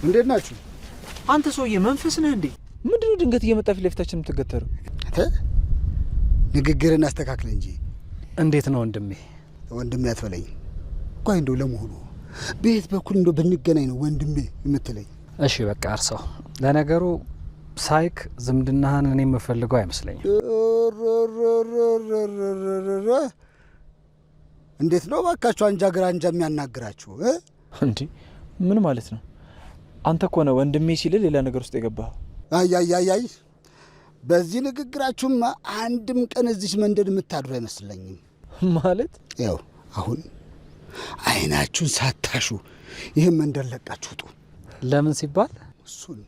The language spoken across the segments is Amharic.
እንዴት ናችሁ? አንተ ሰውዬ መንፈስ ነህ እንዴ? ምንድነው ድንገት እየመጣ ፊት ለፊታችን የምትገተረው? ንግግርን አስተካክለ እንጂ። እንዴት ነው ወንድሜ? ወንድሜ አትበለኝ። ቆይ እንደው ለመሆኑ በየት በኩል እንደው ብንገናኝ ነው ወንድሜ የምትለኝ? እሺ በቃ እርሳው። ለነገሩ ሳይክ ዝምድናህን እኔ የምፈልገው አይመስለኝም። እንዴት ነው ባካችሁ አንጃ ግራ አንጃ የሚያናግራችሁ እንዴ? ምን ማለት ነው? አንተ እኮ ነው ወንድሜ ሲል ሌላ ነገር ውስጥ የገባህ። አይ በዚህ ንግግራችሁማ አንድም ቀን እዚህ መንደር የምታድሩ አይመስለኝም። ማለት ያው አሁን አይናችሁን ሳታሹ ይህን መንደር ለቃችሁ ውጡ። ለምን ሲባል እሱን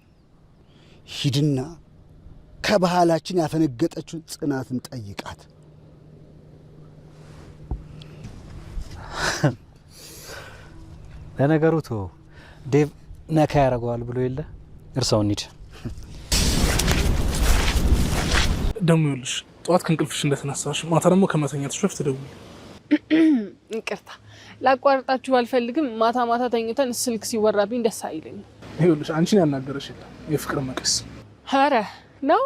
ሂድና ከባህላችን ያፈነገጠችውን ጽናትን ጠይቃት። ለነገሩ ቶ ዴቭ ነካ ያደርገዋል ብሎ የለ እርሳው እንሂድ። ደሞ ይኸውልሽ ጠዋት ከእንቅልፍሽ እንደተነሳሽ ማታ ደግሞ ከመተኛትሽ በፊት ደውዪ። ይቅርታ ላቋርጣችሁ ባልፈልግም ማታ ማታ ተኝተን ስልክ ሲወራብኝ ደስ አይለኝም። ይኸውልሽ አንቺን ያናገረሽ የለም የፍቅር መቀስ። ኧረ ነው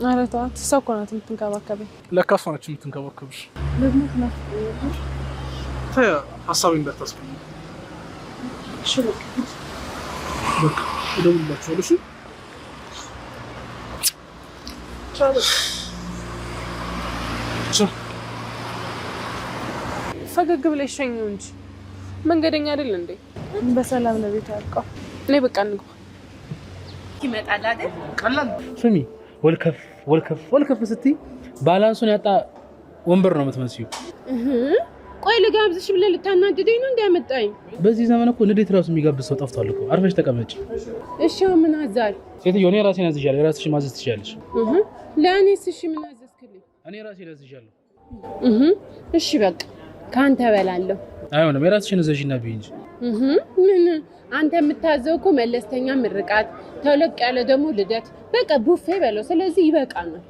ኧረ ተዋት። እሷ እኮ ናት የምትንከባከበኝ። ለካ እሷ ነች የምትንከባከብሽ። ደግሞ ትናፍቀኛለሽ። ተይ ሀሳቤን እንዳታስቀኝ። እሺ በቃ እደውልላችኋለሁ። እሺ ቻው። ፈገግ ብለሽ ሸኚው እንጂ መንገደኛ አይደል እንዴ? በሰላም ለቤት ያልቀው። እኔ በቃ እንግባ። ይመጣል አይደል? ቀላል ስሚ፣ ወልከፍ ስትይ ባላንሱን ያጣ ወንበር ነው የምትመስዩ። ቆይ ልጋብዝሽ ብለህ ልታናድደኝ ነው እንዲያመጣኝ? በዚህ ዘመን እኮ ንዴት ራሱ የሚጋብዝ ሰው ጠፍቷል እኮ። አርፈሽ ተቀመጪ። እሺ ምን አዛል? ሴትዮ እኔ ራሴን አዝዣለሁ። የራስሽ ማዘዝ ትችያለሽ። ለእኔስ እሺ ምን አዘዝክልኝ? እኔ ራሴን አዝዣለሁ። እሺ በቃ ካንተ በላለሁ። አይሆንም፣ የራስሽን እዘዥና ብይ እንጂ። ምን አንተ የምታዘው እኮ መለስተኛ ምርቃት፣ ተለቅ ያለ ደግሞ ልደት፣ በቃ ቡፌ በለው። ስለዚህ ይበቃናል።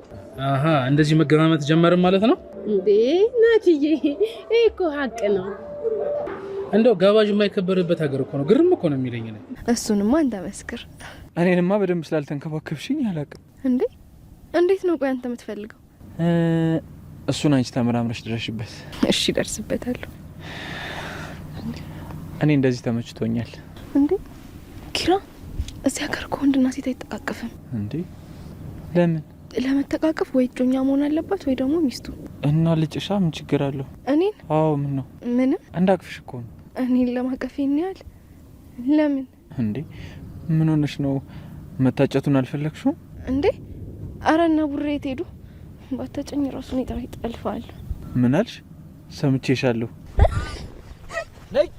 አሃ እንደዚህ መገማመት ጀመርን ማለት ነው እንዴ? ናትዬ ይሄ እኮ ሀቅ ነው። እንደው ጋባዥ የማይከበርበት ሀገር እኮ ነው። ግርም እኮ ነው የሚለኝ ነው። እሱንማ አንተ መስክር። እኔንማ በደንብ ስላልተንከባከብሽኝ አላውቅም። እንዴ እንዴት ነው? ቆይ አንተ የምትፈልገው? እሱን አንቺ ተመራምረሽ ድረሽበት። እሺ ደርስበታለሁ። እኔ እንደዚህ ተመችቶኛል። እንዴ ኪራ፣ እዚህ ሀገር እኮ ወንድና ሴት አይተቃቀፍም። እንዴ ለምን? ለመተቃቀፍ ወይ እጮኛ መሆን አለባት ወይ ደግሞ ሚስቱ። እና ልጭሻ ምን ችግር አለው? እኔን? አዎ ምን ነው? ምንም። እንዳቅፍሽ እኮ ነው። እኔን ለማቀፍ ይኛል? ለምን? እንዴ ምን ሆነሽ ነው? መታጨቱን አልፈለግሽው እንዴ? አረና ቡሬ የት ሄዱ? ባታጨኝ ራሱን ይጠልፋል። ምን አልሽ? ሰምቼሻለሁ። ነይ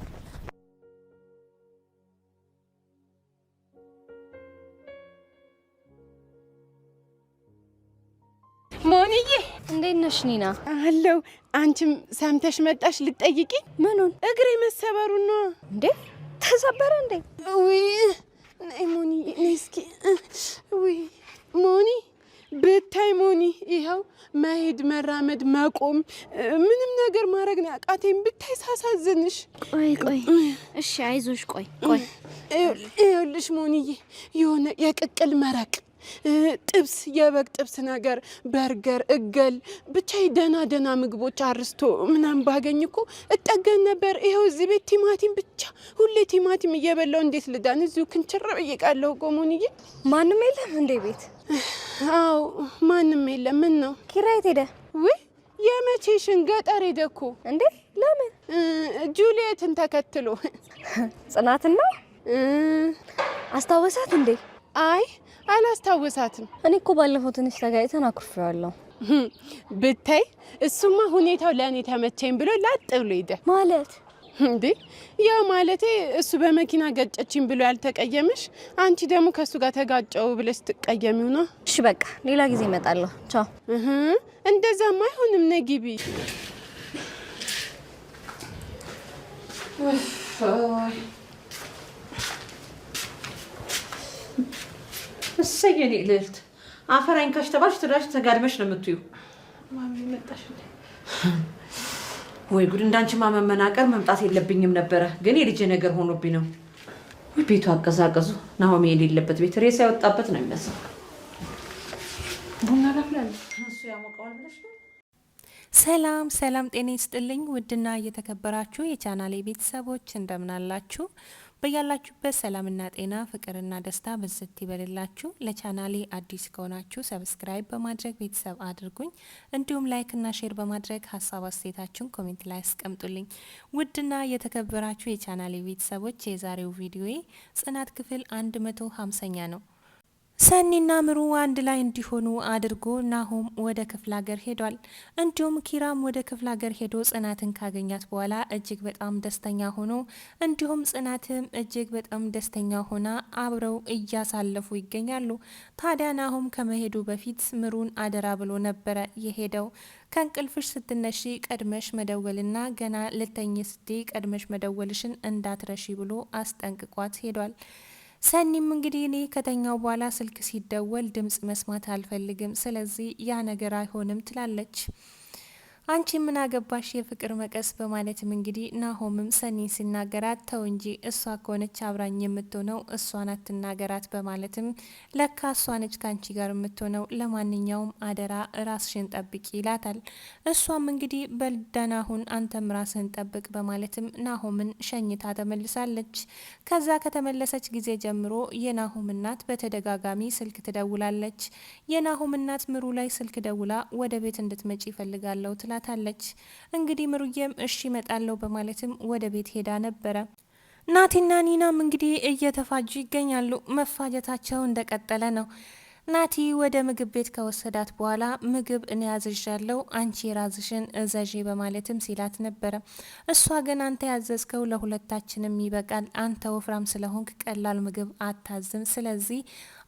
ሞኒዬ እንዴት ነሽ ኒና? አለው። አንቺም ሰምተሽ መጣሽ ልትጠይቂ? ምኑን? እግሬ መሰበሩን ነው። እንዴ ተሰበረ እንዴ? ውይ ነይ ሞኒዬ ነይ እስኪ። ውይ ሞኒ ብታይ ሞኒ፣ ይኸው መሄድ መራመድ መቆም ምንም ነገር ማድረግ ነው ያቃተኝ። ብታይ ሳሳዝንሽ። ቆይ እሺ አይዞሽ። ቆይ ይኸውልሽ ሞኒዬ የሆነ የቅቅል መረቅ ጥብስ፣ የበግ ጥብስ ነገር፣ በርገር፣ እገል ብቻ ደና ምግቦች አርስቶ ምናምን ባገኝ እኮ እጠገን ነበር። ይኸው እዚህ ቤት ቲማቲም ብቻ ሁሌ ቲማቲም እየበላው እንዴት ልዳን? እዚሁ ክንችር ብዬቃለሁ እኮ ሞኒዬ። ማንም የለም እንዴ ቤት? አዎ ማንም የለም። ምን ነው ኪራ የት ሄደ? ውይ የመቼሽን ገጠር ሄደ እኮ። እንዴ ለምን? ጁሊየትን ተከትሎ። ጽናትና አስታወሳት እንዴ? አይ አላስታወሳትም። እኔ እኮ ባለፈው ትንሽ ተጋይተን አኩርፌዋለሁ። ብታይ እሱማ ሁኔታው ለእኔ ተመቸኝ ብሎ ላጥ ብሎ ሄደ። ማለት እንዴ ያው ማለቴ እሱ በመኪና ገጨችኝ ብሎ ያልተቀየመሽ፣ አንቺ ደግሞ ከሱ ጋር ተጋጨው ብለሽ ትቀየሚው ነው። እሺ በቃ ሌላ ጊዜ እመጣለሁ። ቻው። እንደዛማ አይሆንም። ነይ ግቢ። እሰየኔ ልዕልት አፈራኝ ካሽተባሽ ትራሽ ተጋድመሽ ነው የምትዩ። ማሚ መጣሽ እንዴ? ወይ ጉድ! እንዳንቺ ማመናቀር መምጣት የለብኝም ነበረ፣ ግን የልጄ ነገር ሆኖብኝ ነው። ቤቱ አቀዛቀዙ ናሆም የሌለበት ቤት ሬሳ ያወጣበት ነው የሚመስለው። ቡና ላፍላለሁ እሱ ያሞቀዋል ብለሽ ነው? ሰላም ሰላም፣ ጤና ይስጥልኝ ውድና እየተከበራችሁ የቻናሌ ቤተሰቦች እንደምን አላችሁ? በያላችሁበት ሰላምና ጤና ፍቅርና ደስታ በዝት ይበልላችሁ። ለቻናሌ አዲስ ከሆናችሁ ሰብስክራይብ በማድረግ ቤተሰብ አድርጉኝ። እንዲሁም ላይክና ሼር በማድረግ ሀሳብ አስተያየታችሁን ኮሜንት ላይ አስቀምጡልኝ። ውድና የተከበራችሁ የቻናሌ ቤተሰቦች የዛሬው ቪዲዮዬ ጽናት ክፍል 150ኛ ነው። ሰኒና ምሩ አንድ ላይ እንዲሆኑ አድርጎ ናሆም ወደ ክፍለ ሀገር ሄዷል። እንዲሁም ኪራም ወደ ክፍለ ሀገር ሄዶ ጽናትን ካገኛት በኋላ እጅግ በጣም ደስተኛ ሆኖ እንዲሁም ጽናትም እጅግ በጣም ደስተኛ ሆና አብረው እያሳለፉ ይገኛሉ። ታዲያ ናሆም ከመሄዱ በፊት ምሩን አደራ ብሎ ነበረ የሄደው። ከእንቅልፍሽ ስትነሺ ቀድመሽ መደወልና ገና ልተኝ ስትይ ቀድመሽ መደወልሽን እንዳትረሺ ብሎ አስጠንቅቋት ሄዷል። ሰኒም እንግዲህ እኔ ከተኛው በኋላ ስልክ ሲደወል ድምጽ መስማት አልፈልግም፣ ስለዚህ ያ ነገር አይሆንም ትላለች። አንቺ ምን አገባሽ የፍቅር መቀስ በማለትም እንግዲህ ናሆምም ሰኒን ሲናገራት ተው እንጂ እሷ ከሆነች አብራኝ የምትሆነው እሷን አትናገራት በማለትም ለካ እሷ ነች ካንቺ ጋር የምትሆነው፣ ለማንኛውም አደራ ራስሽን ጠብቂ ይላታል። እሷም እንግዲህ በልደና ሁን አንተም ራስህን ጠብቅ በማለትም ናሆምን ሸኝታ ተመልሳለች። ከዛ ከተመለሰች ጊዜ ጀምሮ የናሆም እናት በተደጋጋሚ ስልክ ትደውላለች። የናሆም እናት ምሩ ላይ ስልክ ደውላ ወደ ቤት እንድትመጪ ይፈልጋለሁ ትላታለች። እንግዲህ ምሩዬም እሺ እመጣለሁ በማለትም ወደ ቤት ሄዳ ነበረ። ናቲና ኒናም እንግዲህ እየተፋጁ ይገኛሉ። መፋጀታቸው እንደቀጠለ ነው። ናቲ ወደ ምግብ ቤት ከወሰዳት በኋላ ምግብ እኔ ያዝዣለሁ አንቺ የራዝሽን እዘዢ በማለትም ሲላት ነበረ። እሷ ግን አንተ ያዘዝከው ለሁለታችንም ይበቃል፣ አንተ ወፍራም ስለሆንክ ቀላል ምግብ አታዝም፣ ስለዚህ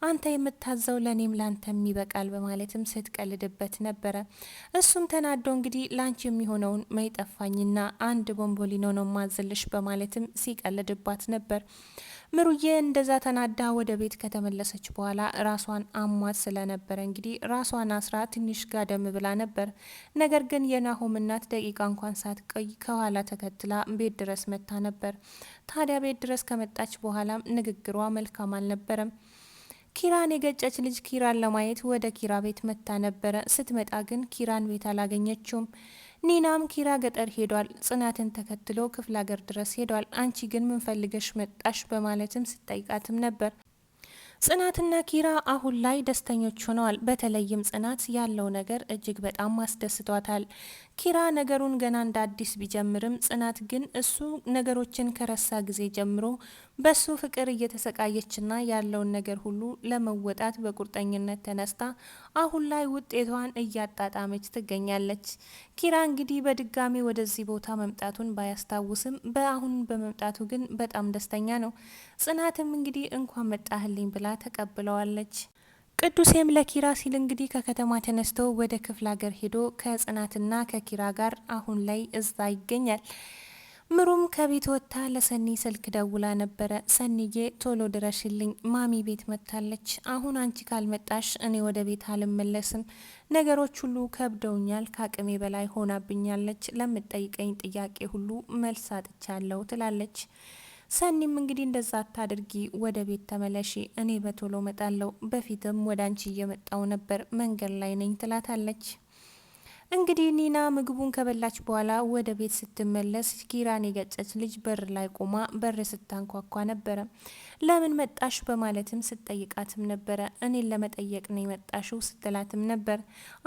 አንተ የምታዘው ለኔም ላንተም ይበቃል በማለትም ስትቀልድበት ነበረ። እሱም ተናዶ እንግዲህ ላንቺ የሚሆነውን መይጠፋኝና አንድ ቦምቦሊኖ ነው ማዝልሽ በማለትም ሲቀልድባት ነበር። ምሩዬ እንደዛ ተናዳ ወደ ቤት ከተመለሰች በኋላ ራሷን አሟት ስለነበረ እንግዲህ ራሷን አስራ ትንሽ ጋደም ብላ ነበር። ነገር ግን የናሆም እናት ደቂቃ እንኳን ሳትቆይ ከኋላ ተከትላ ቤት ድረስ መታ ነበር። ታዲያ ቤት ድረስ ከመጣች በኋላም ንግግሯ መልካም አልነበረም። ኪራን የገጨች ልጅ ኪራን ለማየት ወደ ኪራ ቤት መታ ነበረ። ስትመጣ ግን ኪራን ቤት አላገኘችውም። ኒናም ኪራ ገጠር ሄዷል፣ ጽናትን ተከትሎ ክፍለ ሀገር ድረስ ሄዷል፣ አንቺ ግን ምን ፈልገሽ መጣሽ በማለትም ስትጠይቃትም ነበር። ጽናትና ኪራ አሁን ላይ ደስተኞች ሆነዋል። በተለይም ጽናት ያለው ነገር እጅግ በጣም አስደስቷታል። ኪራ ነገሩን ገና እንደ አዲስ ቢጀምርም ጽናት ግን እሱ ነገሮችን ከረሳ ጊዜ ጀምሮ በሱ ፍቅር እየተሰቃየችና ያለውን ነገር ሁሉ ለመወጣት በቁርጠኝነት ተነስታ አሁን ላይ ውጤቷን እያጣጣመች ትገኛለች። ኪራ እንግዲህ በድጋሚ ወደዚህ ቦታ መምጣቱን ባያስታውስም በአሁን በመምጣቱ ግን በጣም ደስተኛ ነው። ጽናትም እንግዲህ እንኳን መጣህልኝ ብላ ተቀብለዋለች። ቅዱሴም ለኪራ ሲል እንግዲህ ከከተማ ተነስቶ ወደ ክፍለ ሀገር ሄዶ ከጽናትና ከኪራ ጋር አሁን ላይ እዛ ይገኛል። ምሩም ከቤት ወጥታ ለሰኒ ስልክ ደውላ ነበረ። ሰኒዬ ቶሎ ድረሽልኝ፣ ማሚ ቤት መጥታለች። አሁን አንቺ ካልመጣሽ እኔ ወደ ቤት አልመለስም። ነገሮች ሁሉ ከብደውኛል፣ ከአቅሜ በላይ ሆናብኛለች። ለምትጠይቀኝ ጥያቄ ሁሉ መልስ አጥቻለሁ ትላለች። ሰኒም እንግዲህ እንደዛ አታድርጊ፣ ወደ ቤት ተመለሺ፣ እኔ በቶሎ መጣለሁ። በፊትም ወደ አንቺ እየመጣው ነበር፣ መንገድ ላይ ነኝ ትላታለች። እንግዲህ ኒና ምግቡን ከበላች በኋላ ወደ ቤት ስትመለስ ኪራን የገጨች ልጅ በር ላይ ቆማ በር ስታንኳኳ ነበረ። ለምን መጣሽ በማለትም ስትጠይቃትም ነበረ። እኔን ለመጠየቅ ነው የመጣሽው ስትላትም ነበር።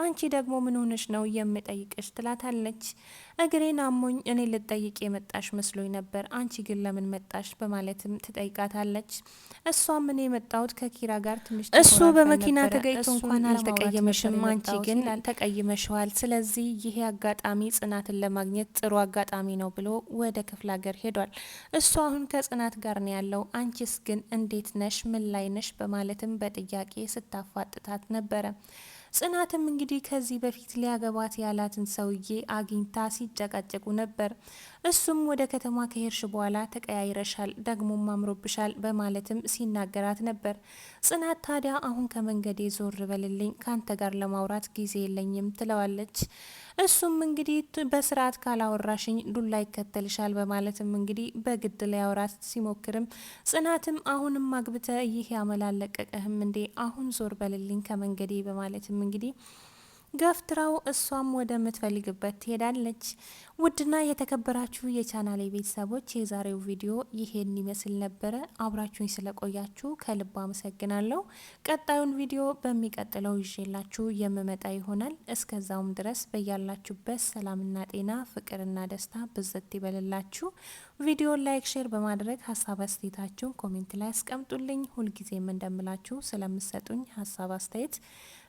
አንቺ ደግሞ ምን ሆነሽ ነው የምጠይቅሽ ትላታለች። እግሬን አሞኝ እኔ ልጠይቅ የመጣሽ መስሎኝ ነበር፣ አንቺ ግን ለምን መጣሽ በማለትም ትጠይቃታለች። እሷም እኔ የመጣሁት ከኪራ ጋር ትንሽ እሱ በመኪና ተገኝቶ እንኳን አልተቀየመሽም፣ አንቺ ግን ተቀይመሽዋል። ስለዚህ ይሄ አጋጣሚ ጽናትን ለማግኘት ጥሩ አጋጣሚ ነው ብሎ ወደ ክፍለ ሀገር ሄዷል። እሱ አሁን ከጽናት ጋር ነው ያለው። አንቺስ ግን እንዴት ነሽ? ምን ላይ ነሽ? በማለትም በጥያቄ ስታፋጥታት ነበረ። ጽናትም እንግዲህ ከዚህ በፊት ሊያገባት ያላትን ሰውዬ አግኝታ ሲጨቃጨቁ ነበር። እሱም ወደ ከተማ ከሄድሽ በኋላ ተቀያይረሻል፣ ደግሞም አምሮብሻል በማለትም ሲናገራት ነበር። ጽናት ታዲያ አሁን ከመንገዴ ዞር በልልኝ፣ ካንተ ጋር ለማውራት ጊዜ የለኝም ትለዋለች። እሱም እንግዲህ በስርዓት ካላወራሽኝ ዱላ ይከተልሻል በማለትም እንግዲህ በግድ ላይ አውራት ሲሞክርም ጽናትም አሁንም አግብተ ይህ ያመላለቀቀህም እንዴ አሁን ዞር በልልኝ ከመንገዴ በማለትም እንግዲህ ገፍትራው እሷም ወደ ምትፈልግበት ትሄዳለች። ውድና የተከበራችሁ የቻናሌ ቤተሰቦች የዛሬው ቪዲዮ ይሄን ይመስል ነበረ። አብራችሁኝ ስለቆያችሁ ከልብ አመሰግናለሁ። ቀጣዩን ቪዲዮ በሚቀጥለው ይዤላችሁ የምመጣ ይሆናል። እስከዛውም ድረስ በያላችሁበት ሰላምና ጤና ፍቅርና ደስታ ብዝት ይበልላችሁ። ቪዲዮ ላይክ፣ ሼር በማድረግ ሀሳብ አስተያየታችሁን ኮሜንት ላይ አስቀምጡልኝ። ሁልጊዜም እንደምላችሁ ስለምሰጡኝ ሀሳብ አስተያየት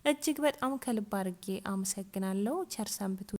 እጅግ በጣም ከልብ አድርጌ አመሰግናለሁ። ቸር ሰንብቱ።